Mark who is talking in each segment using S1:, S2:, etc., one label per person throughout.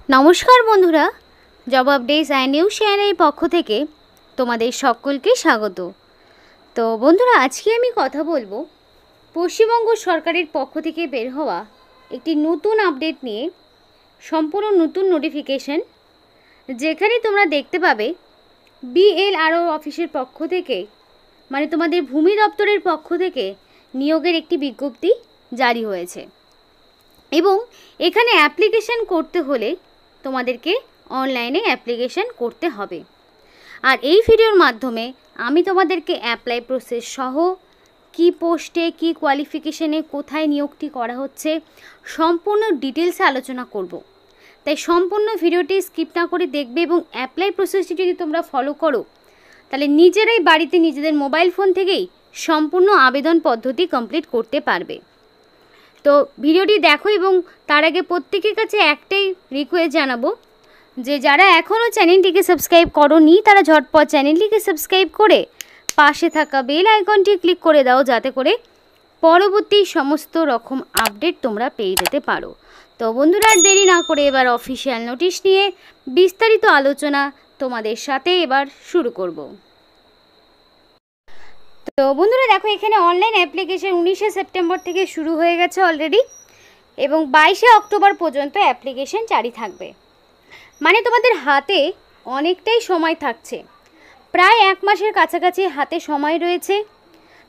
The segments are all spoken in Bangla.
S1: নমস্কার বন্ধুরা, জব আপডেটস অ্যান্ড নিউজ চ্যানেলের পক্ষ থেকে তোমাদের সকলকে স্বাগত। তো বন্ধুরা, আজকে আমি কথা বলবো পশ্চিমবঙ্গ সরকারের পক্ষ থেকে বের হওয়া একটি নতুন আপডেট নিয়ে। সম্পূর্ণ নতুন নোটিফিকেশন, যেখানে তোমরা দেখতে পাবে BLRO অফিসের পক্ষ থেকে, মানে তোমাদের ভূমি দপ্তরের পক্ষ থেকে নিয়োগের একটি বিজ্ঞপ্তি জারি হয়েছে। এবং এখানে অ্যাপ্লিকেশন করতে হলে তোমাদেরকে অনলাইনে অ্যাপ্লিকেশন করতে হবে। আর এই ভিডিওর মাধ্যমে আমি তোমাদেরকে অ্যাপ্লাই প্রসেস সহ কি পোস্টে, কি কোয়ালিফিকেশনে, কোথায় নিয়োগটি করা হচ্ছে সম্পূর্ণ ডিটেলসে আলোচনা করব। তাই সম্পূর্ণ ভিডিওটি স্কিপ না করে দেখবে এবং অ্যাপ্লাই প্রসেসটি যদি তোমরা ফলো করো তাহলে নিজেরাই বাড়িতে নিজেদের মোবাইল ফোন থেকেই সম্পূর্ণ আবেদন পদ্ধতি কমপ্লিট করতে পারবে। তো ভিডিওটি দেখো এবং তার আগে প্রত্যেকের কাছে একটাই রিকোয়েস্ট জানাবো যে যারা এখনও চ্যানেলটিকে সাবস্ক্রাইব করোনি তারা ঝটপট চ্যানেলটিকে সাবস্ক্রাইব করে পাশে থাকা বেল আইকনটি ক্লিক করে দাও, যাতে করে পরবর্তী সমস্ত রকম আপডেট তোমরা পেয়ে যেতে পারো। তো বন্ধুরা, দেরি না করে এবার অফিসিয়াল নোটিশ নিয়ে বিস্তারিত আলোচনা তোমাদের সাথে এবার শুরু করব। তো বন্ধুরা দেখো, এখানে অনলাইন অ্যাপ্লিকেশন 19শে সেপ্টেম্বর থেকে শুরু হয়ে গেছে অলরেডি, এবং 22শে অক্টোবর পর্যন্ত অ্যাপ্লিকেশন জারি থাকবে। মানে তোমাদের হাতে অনেকটাই সময় থাকছে, প্রায় 1 মাসের কাছাকাছি হাতে সময় রয়েছে।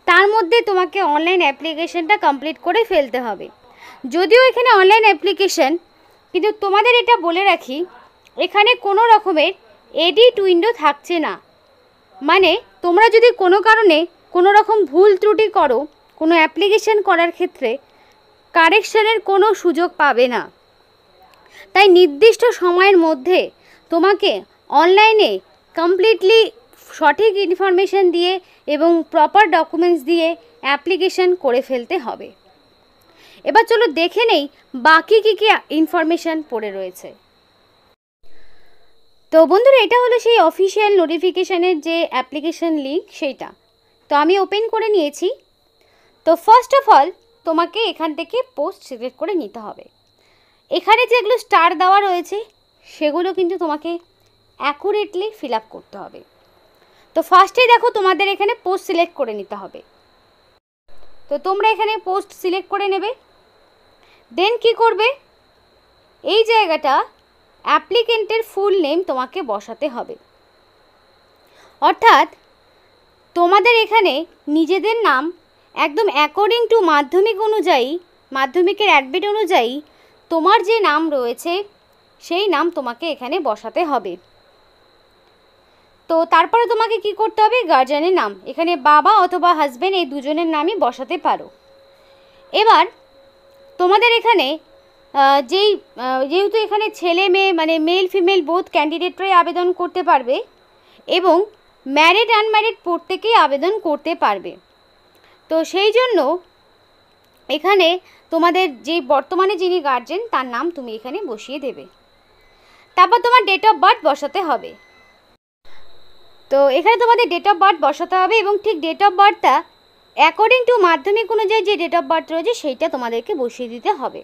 S1: তার মধ্যে তোমাকে অনলাইন অ্যাপ্লিকেশনটা কমপ্লিট করে ফেলতে হবে। যদিও এখানে অনলাইন অ্যাপ্লিকেশন, কিন্তু তোমাদের এটা বলে রাখি, এখানে কোনো রকমের এডিট উইন্ডো থাকছে না। মানে তোমরা যদি কোনো কারণে কোনো রকম ভুল ত্রুটি করো কোনো অ্যাপ্লিকেশন করার ক্ষেত্রে, কারেকশনের কোনো সুযোগ পাবে না। তাই নির্দিষ্ট সময়ের মধ্যে তোমাকে অনলাইনে কমপ্লিটলি সঠিক ইনফরমেশন দিয়ে এবং প্রপার ডকুমেন্টস দিয়ে অ্যাপ্লিকেশন করে ফেলতে হবে। এবার চলো দেখে নেই বাকি কী কী ইনফরমেশান পড়ে রয়েছে। তো বন্ধুরা, এটা হলো সেই অফিসিয়াল নোটিফিকেশানের যে অ্যাপ্লিকেশন লিঙ্ক, সেইটা তো আমি ওপেন করে নিয়েছি। তো ফার্স্ট অফ অল তোমাকে এখান থেকে পোস্ট সিলেক্ট করে নিতে হবে। এখানে যেগুলো স্টার দেওয়া রয়েছে সেগুলো কিন্তু তোমাকে অ্যাকুরেটলি ফিল আপ করতে হবে। তো ফার্স্টেই দেখো তোমাদের এখানে পোস্ট সিলেক্ট করে নিতে হবে। তো তোমরা এখানে পোস্ট সিলেক্ট করে নেবে। দেন কি করবে, এই জায়গাটা অ্যাপ্লিকেন্টের ফুল নেম তোমাকে বসাতে হবে। অর্থাৎ তোমাদের এখানে নিজেদের নাম একদম অ্যাকর্ডিং টু মাধ্যমিক অনুযায়ী, মাধ্যমিকের অ্যাডমিট অনুযায়ী তোমার যে নাম রয়েছে সেই নাম তোমাকে এখানে বসাতে হবে। তো তারপরে তোমাকে কি করতে হবে, গার্জিয়ানের নাম এখানে বাবা অথবা হাজব্যান্ড এই দুজনের নামই বসাতে পারো। এবার তোমাদের এখানে যেহেতু এখানে ছেলে মেয়ে মানে মেল ফিমেল বোথ ক্যান্ডিডেটরাই আবেদন করতে পারবে এবং ম্যারিড আনম্যারিড প্রত্যেকেই আবেদন করতে পারবে। তো সেই জন্য এখানে তোমাদের যে বর্তমানে যিনি গার্জেন তার নাম তুমি এখানে বসিয়ে দেবে। তারপর তোমার ডেট অফ বার্থ বসাতে হবে। তো এখানে তোমাদের ডেট অফ বার্থ বসাতে হবে এবং ঠিক ডেট অফ বার্থটা অ্যাকর্ডিং টু মাধ্যমিক অনুযায়ী যে ডেট অফ বার্থ রয়েছে সেইটা তোমাদেরকে বসিয়ে দিতে হবে।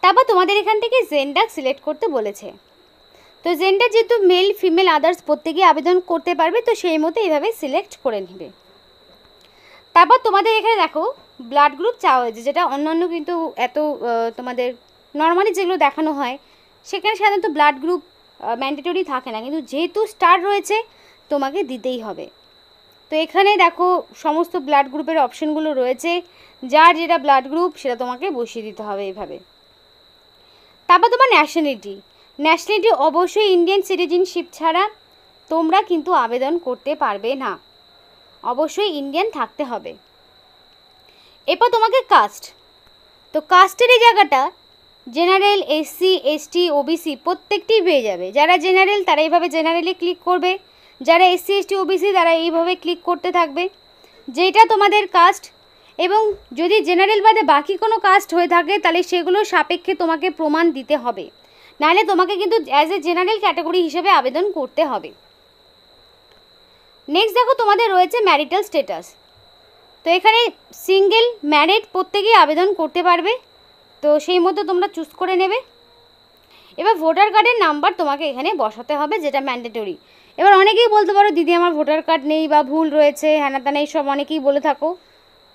S1: তারপর তোমাদের এখান থেকে জেন্ডার সিলেক্ট করতে বলেছে। তো জেন্ডার যেহেতু মেল ফিমেল আদার্স প্রত্যেকেই আবেদন করতে পারবে, তো সেই মতো এইভাবে সিলেক্ট করে নেবে। তারপর তোমাদের এখানে দেখো ব্লাড গ্রুপ চাওয়া হয়েছে, যেটা অন্যান্য কিন্তু এত তোমাদের নর্মালি যেগুলো দেখানো হয় সেখানে সাধারণত ব্লাড গ্রুপ ম্যান্ডেটরি থাকে না, কিন্তু যেহেতু স্টার রয়েছে তোমাকে দিতেই হবে। তো এখানে দেখো সমস্ত ব্লাড গ্রুপের অপশানগুলো রয়েছে, যার যেটা ব্লাড গ্রুপ সেটা তোমাকে বসিয়ে দিতে হবে এইভাবে। তারপর তোমার ন্যাশনালিটি অবশ্যই ইন্ডিয়ান সিটিজেনশিপ ছাড়া তোমরা কিন্তু আবেদন করতে পারবে না, অবশ্যই ইন্ডিয়ান থাকতে হবে। এরপর তোমাকে কাস্ট, তো কাস্টের এই জায়গাটা জেনারেল, SC ST OBC প্রত্যেকটি পেয়ে যাবে। যারা জেনারেল তারা এইভাবে জেনারেলে ক্লিক করবে, যারা SC ST OBC তারা এইভাবে ক্লিক করতে থাকবে যেটা তোমাদের কাস্ট। এবং যদি জেনারেল বাদে বাকি কোনো কাস্ট হয়ে থাকে তাহলে সেগুলো সাপেক্ষে তোমাকে প্রমাণ দিতে হবে, নাহলে তোমাকে কিন্তু অ্যাজ এ জেনারেল ক্যাটাগরি হিসেবে আবেদন করতে হবে। নেক্সট দেখো তোমাদের রয়েছে ম্যারিটাল স্ট্যাটাস। তো এখানে সিঙ্গেল ম্যারিড প্রত্যেকেই আবেদন করতে পারবে, তো সেই মতো তোমরা চুজ করে নেবে। এবার ভোটার কার্ডের নাম্বার তোমাকে এখানে বসাতে হবে, যেটা ম্যান্ডেটরি। এবার অনেকেই বলতে পারো দিদি আমার ভোটার কার্ড নেই বা ভুল রয়েছে, হ্যানা ত্যানা এইসব অনেকেই বলে থাকো।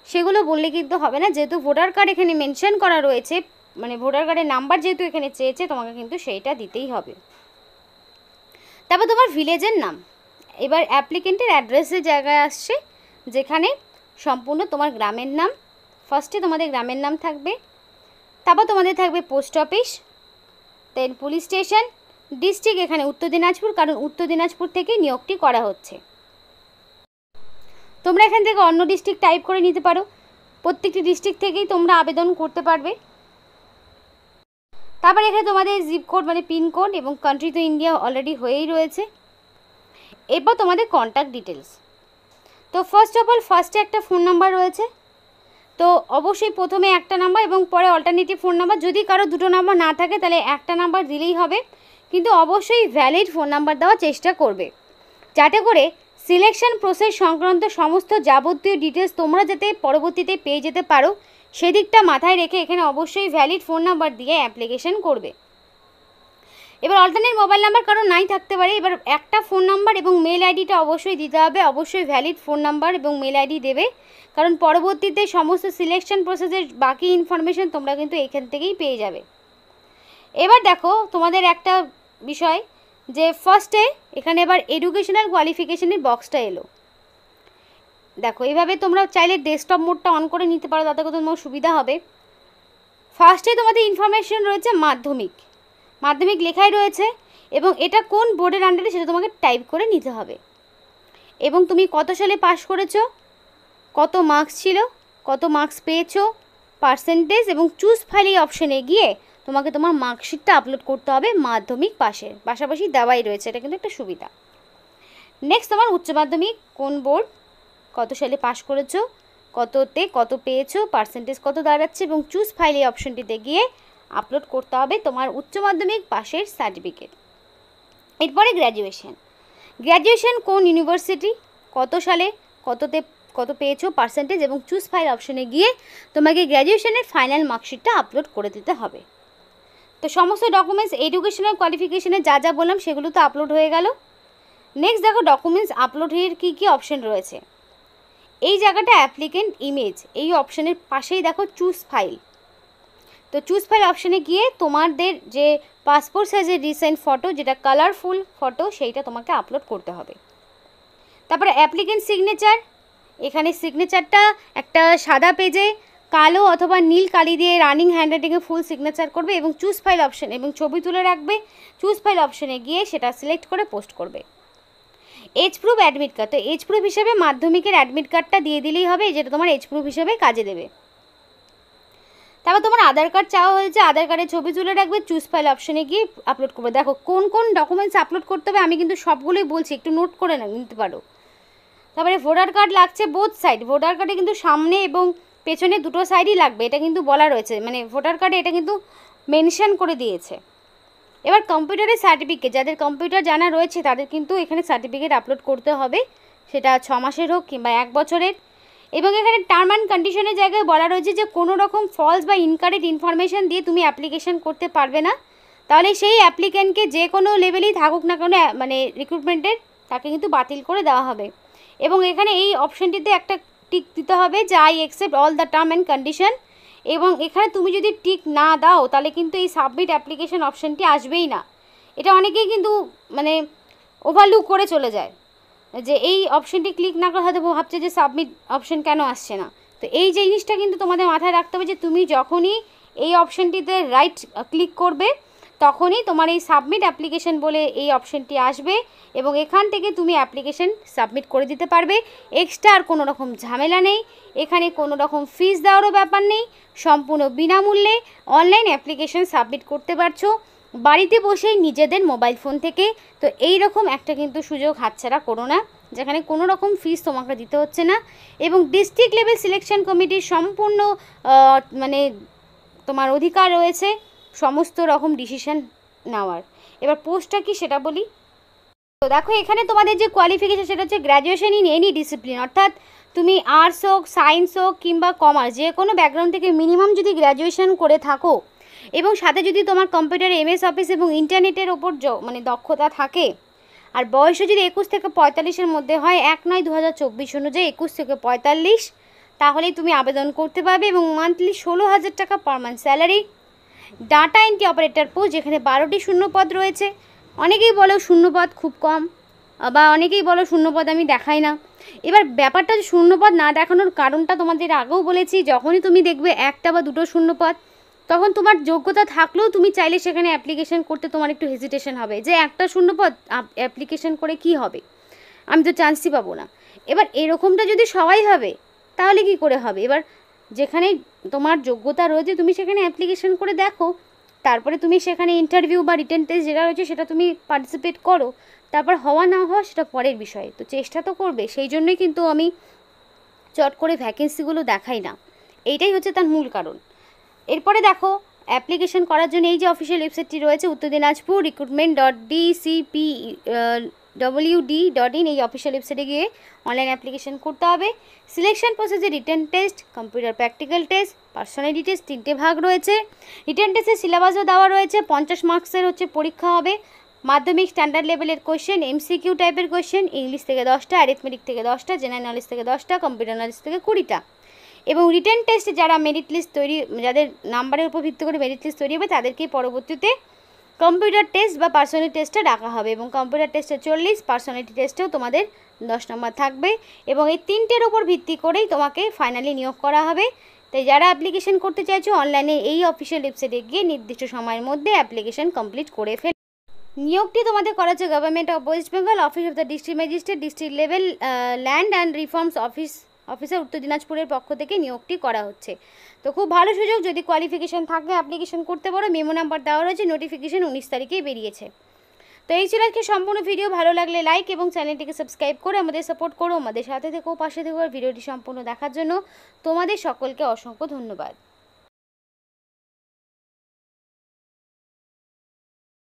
S1: সেগুলো বললে কিন্তু হবে না, যেহেতু ভোটার কার্ড এখানে মেনশন করা রয়েছে, মানে ভোটার কার্ডের নাম্বার যেহেতু এখানে চেয়েছে, তোমাকে কিন্তু সেইটা দিতেই হবে। তারপর তোমার ভিলেজের নাম। এবার অ্যাপ্লিকেন্টের অ্যাড্রেসের জায়গায় আসছে, যেখানে সম্পূর্ণ তোমার গ্রামের নাম। ফার্স্টে তোমাদের গ্রামের নাম থাকবে, তারপর তোমাদের থাকবে পোস্ট অফিস, দেন পুলিশ স্টেশন, ডিস্ট্রিক্ট এখানে উত্তর দিনাজপুর, কারণ উত্তর দিনাজপুর থেকে নিয়োগটি করা হচ্ছে। তোমরা এখান থেকে অন্য ডিস্ট্রিক্ট টাইপ করে নিতে পারো, প্রত্যেকটি ডিস্ট্রিক্ট থেকেই তোমরা আবেদন করতে পারবে। তারপর এখানে তোমাদের জিপ কোড মানে পিনকোড, এবং কান্ট্রি তো ইন্ডিয়া অলরেডি হয়েই রয়েছে। এরপর তোমাদের কন্ট্যাক্ট ডিটেলস। তো ফার্স্ট অফ অল ফার্স্টে একটা ফোন নাম্বার রয়েছে, তো অবশ্যই প্রথমে একটা নাম্বার এবং পরে অল্টারনেটিভ ফোন নাম্বার। যদি কারো দুটো নাম্বার না থাকে তাহলে একটা নাম্বার দিলেই হবে, কিন্তু অবশ্যই ভ্যালিড ফোন নাম্বার দেওয়ার চেষ্টা করবে, যাতে করে সিলেকশন প্রসেস সংক্রান্ত সমস্ত যাবতীয় ডিটেলস তোমরা যাতে পরবর্তীতে পেয়ে যেতে পারো, সেদিকটা মাথায় রেখে এখানে অবশ্যই ভ্যালিড ফোন নাম্বার দিয়ে অ্যাপ্লিকেশন করবে। এবার অল্টারনেট মোবাইল নাম্বার কারো নাই থাকতে পারে, এবার একটা ফোন নাম্বার এবং মেল আইডিটা অবশ্যই দিতে হবে, অবশ্যই ভ্যালিড ফোন নাম্বার এবং মেল আইডি দেবে, কারণ পরবর্তীতে সমস্ত সিলেকশন প্রসেসের বাকি ইনফরমেশন তোমরা কিন্তু এখান থেকেই পেয়ে যাবে। এবার দেখো তোমাদের একটা বিষয়, যে ফার্স্টে এখানে এবার এডুকেশনাল কোয়ালিফিকেশনের বক্সটা এলো। দেখো এইভাবে তোমরা চাইলে ডেস্কটপ মোডটা অন করে নিতে পারো, তাতে করে তোমার সুবিধা হবে। ফার্স্টে তোমাদের ইনফরমেশন রয়েছে মাধ্যমিক, মাধ্যমিক লেখাই রয়েছে, এবং এটা কোন বোর্ডের আন্ডারে সেটা তোমাকে টাইপ করে নিতে হবে, এবং তুমি কত সালে পাস করেছো, কত মার্কস ছিল, কত মার্কস পেয়েছো, পার্সেন্টেজ, এবং চুজ ফাইল এই অপশানে গিয়ে তোমাকে তোমার মার্কশিটটা আপলোড করতে হবে মাধ্যমিক পাশের পাশাপাশি দেওয়াই রয়েছে, এটা কিন্তু একটা সুবিধা। নেক্সট তোমার উচ্চ মাধ্যমিক কোন বোর্ড, কত সালে পাস করেছো, কততে কত পেয়েছো, পার্সেন্টেজ কত দাঁড়াচ্ছে, এবং চুজ ফাইল এই অপশনটিতে গিয়ে আপলোড করতে হবে তোমার উচ্চ মাধ্যমিক পাশের সার্টিফিকেট। এরপরে গ্র্যাজুয়েশন, গ্র্যাজুয়েশন কোন ইউনিভার্সিটি, কত সালে কততে কত পেয়েছো, পার্সেন্টেজ, এবং চুজ ফাইল অপশনে গিয়ে তোমাকে গ্র্যাজুয়েশনের ফাইনাল মার্কশিটটা আপলোড করে দিতে হবে। তো সমস্ত ডকুমেন্টস এডুকেশনাল কোয়ালিফিকেশনে যা যা বললাম সেগুলো তো আপলোড হয়ে গেল। নেক্সট দেখো ডকুমেন্টস আপলোডের কী কী অপশন রয়েছে। এই জায়গাটা অ্যাপ্লিকেন্ট ইমেজ, এই অপশানের পাশেই দেখো চুজ ফাইল। তো চুজ ফাইল অপশানে গিয়ে তোমাদের যে পাসপোর্ট সাইজের রিসেন্ট ফটো, যেটা কালারফুল ফটো, সেইটা তোমাকে আপলোড করতে হবে। তারপরে অ্যাপ্লিকেন্ট সিগনেচার, এখানে সিগনেচারটা একটা সাদা পেজে কালো অথবা নীল কালি দিয়ে রানিং হ্যান্ডরাইটিংয়ে ফুল সিগনেচার করবে, এবং চুজ ফাইল অপশান এবং ছবি তুলে রাখবে। চুজ ফাইল অপশানে গিয়ে সেটা সিলেক্ট করে পোস্ট করবে। এজ প্রুফ অ্যাডমিট কার্ড, তো এজ প্রুফ হিসেবে মাধ্যমিকের অ্যাডমিট কার্ডটা দিয়ে দিলেই হবে, যেটা তোমার এজ প্রুফ হিসেবে কাজে দেবে। তারপর তোমার আধার কার্ড চাওয়া হয়েছে, আধার কার্ডের ছবি তুলে রাখবে, চুজ ফাইল অপশানে গিয়ে আপলোড করবে। দেখো কোন কোন ডকুমেন্টস আপলোড করতে হবে আমি কিন্তু সবগুলোই বলছি, একটু নোট করে নিতে পারো। তারপরে ভোটার কার্ড লাগছে বোথ সাইড, ভোটার কার্ডে কিন্তু সামনে এবং পেছনে দুটো সাইডই লাগবে, এটা কিন্তু বলা রয়েছে, মানে ভোটার কার্ডে এটা কিন্তু মেনশন করে দিয়েছে। এবার কম্পিউটারের সার্টিফিকেট, যাদের কম্পিউটার জানা রয়েছে তাদের কিন্তু এখানে সার্টিফিকেট আপলোড করতে হবে, সেটা 6 মাসের হোক কিংবা 1 বছরের। এবং এখানে টার্ম অ্যান্ড কন্ডিশনের জায়গায় বলা রয়েছে যে কোনো রকম ফলস বা ইনকারেক্ট ইনফরমেশান দিয়ে তুমি অ্যাপ্লিকেশন করতে পারবে না, তাহলে সেই অ্যাপ্লিক্যান্টকে যে কোনো লেভেলেই থাকুক না কেন, মানে রিক্রুটমেন্টের, তাকে কিন্তু বাতিল করে দেওয়া হবে। এবং এখানে এই অপশানটিতে একটা টিক দিতে হবে যে I accept all the term and condition, এবং এখানে তুমি যদি টিক না দাও তাহলে কিন্তু এই সাবমিট অ্যাপ্লিকেশন অপশানটি আসবেই না। এটা অনেকেই কিন্তু মানে ওভারলুক করে চলে যায়, যে এই অপশানটি ক্লিক না করে হয়তো ভাবছে যে সাবমিট অপশান কেন আসছে না। তো এই জিনিসটা কিন্তু তোমাদের মাথায় রাখতে হবে যে তুমি যখনই এই অপশানটিতে রাইট ক্লিক করবে তখনই তোমার এই সাবমিট অ্যাপ্লিকেশন বলে এই অপশানটি আসবে, এবং এখান থেকে তুমি অ্যাপ্লিকেশন সাবমিট করে দিতে পারবে। এক্সট্রা আর কোনো রকম ঝামেলা নেই, এখানে কোনো রকম ফিস দেওয়ারও ব্যাপার নেই, সম্পূর্ণ বিনামূল্যে অনলাইন অ্যাপ্লিকেশন সাবমিট করতে পারছো বাড়িতে বসেই নিজেদের মোবাইল ফোন থেকে। তো এই রকম একটা কিন্তু সুযোগ হাতছাড়া করো না, যেখানে কোনো রকম ফিস তোমাকে দিতে হচ্ছে না, এবং ডিস্ট্রিক্ট লেভেল সিলেকশন কমিটির সম্পূর্ণ মানে তোমার অধিকার রয়েছে সমস্ত রকম ডিসিশন নেওয়ার। এবার পোস্টটা কি সেটা বলি। তো দেখো এখানে তোমাদের যে কোয়ালিফিকেশন সেটা হচ্ছে গ্র্যাজুয়েশন ইন এনি ডিসিপ্লিন, অর্থাৎ তুমি আর্টস হোক, সায়েন্স হোক কিংবা কমার্স, যে কোনো ব্যাকগ্রাউন্ড থেকে মিনিমাম যদি গ্র্যাজুয়েশন করে থাকো এবং সাথে যদি তোমার কম্পিউটার MS অফিস এবং ইন্টারনেটের ওপর মানে দক্ষতা থাকে, আর বয়সও যদি 21 থেকে 45-এর মধ্যে হয়, 1/9/2024 অনুযায়ী 21 থেকে 45, তাহলেই তুমি আবেদন করতে পারবে। এবং মান্থলি 16,000 টাকা per month salary. Data entry operator post, যেখানে 12টি শূন্যপদ রয়েছে। অনেকেই বলো শূন্যপদ খুব কম, বা অনেকেই বলো শূন্যপদ আমি দেখাই না। এবার ব্যাপারটা শূন্যপদ না দেখানোর কারণটা তোমাদের আগেও বলেছি, যখনই তুমি দেখবে একটা বা দুটো শূন্যপদ, তখন তোমার যোগ্যতা থাকলেও তুমি চাইলে সেখানে অ্যাপ্লিকেশন করতে তোমার একটু হেজিটেশন হবে, যে একটা শূন্যপদ অ্যাপ্লিকেশন করে কি হবে, আমি তো চান্সই পাবো না। এবার এরকমটা যদি সবাই হবে তাহলে কি করে হবে? এবার যেখানে তোমার যোগ্যতা রয়েছে তুমি সেখানে অ্যাপ্লিকেশন করে দেখো, তারপরে তুমি সেখানে ইন্টারভিউ বা রিটেন টেস্ট যেটা রয়েছে সেটা তুমি পার্টিসিপেট করো, তারপর হওয়া না হওয়া সেটা পরের বিষয়। তো চেষ্টা তো করবে, সেই জন্যই কিন্তু আমি চট করে ভ্যাকেন্সিগুলো দেখাই না, এইটাই হচ্ছে তার মূল কারণ। এরপরে দেখো অ্যাপ্লিকেশন করার জন্য এই যে অফিসিয়াল ওয়েবসাইটটি রয়েছে উত্তর দিনাজপুর recruitment.dcpwd.in, এই অফিসিয়াল ওয়েবসাইটে গিয়ে অনলাইন অ্যাপ্লিকেশন করতে হবে। সিলেকশন প্রসেসে written test, computer practical test, personality test, 3টে ভাগ রয়েছে। রিটেন টেস্টের সিলেবাসও দেওয়া রয়েছে, 50 মার্কসের হচ্ছে পরীক্ষা হবে। মাধ্যমিক স্ট্যান্ডার্ড লেভেলের কোয়েশ্চেন, MCQ টাইপের কোয়েশ্চেন, ইংলিশ থেকে 10টা, অ্যারিথমেটিক থেকে 10টা, জেনারেল নলেজ থেকে 10টা, কম্পিউটার নলেজ থেকে 20টা। এবং রিটেন টেস্টে যারা মেরিট লিস্ট তৈরি, যাদের নাম্বারের উপর ভিত্তি করে মেরিট লিস্ট তৈরি হবে, তাদেরকেই পরবর্তীতে কম্পিউটার টেস্ট বা পার্সোনালিটি টেস্টে ডাকা হবে। এবং কম্পিউটার টেস্টে 40, পার্সোনালিটি টেস্টেও তোমাদের 10 নম্বর থাকবে। এবং এই 3টের উপর ভিত্তি করেই তোমাকে ফাইনালি নিয়োগ করা হবে। তাই যারা অ্যাপ্লিকেশন করতে চাইছো অনলাইনে এই অফিসিয়াল ওয়েবসাইটে গিয়ে নির্দিষ্ট সময়ের মধ্যে অ্যাপ্লিকেশন কমপ্লিট করে ফেল। নিয়োগটি তোমাদের করা হচ্ছে government of West Bengal, office of the district magistrate, district level land and reforms officer, উত্তর দিনাজপুরের পক্ষ থেকে নিয়োগটি করা হচ্ছে। তো খুব ভালো সুযোগ, যদি কোয়ালিফিকেশান থাকে অ্যাপ্লিকেশন করতে পারো। মেমো নাম্বার দেওয়া রয়েছে, নোটিফিকেশান 19 তারিখেই বেরিয়েছে। তো এই ছিল আজকে সম্পূর্ণ ভিডিও। ভালো লাগলে লাইক এবং চ্যানেলটিকে সাবস্ক্রাইব করে আমাদের সাপোর্ট করো, আমাদের সাথে থেকো, পাশে থেকো। ভিডিওটি সম্পূর্ণ দেখার জন্য তোমাদের সকলকে অসংখ্য ধন্যবাদ।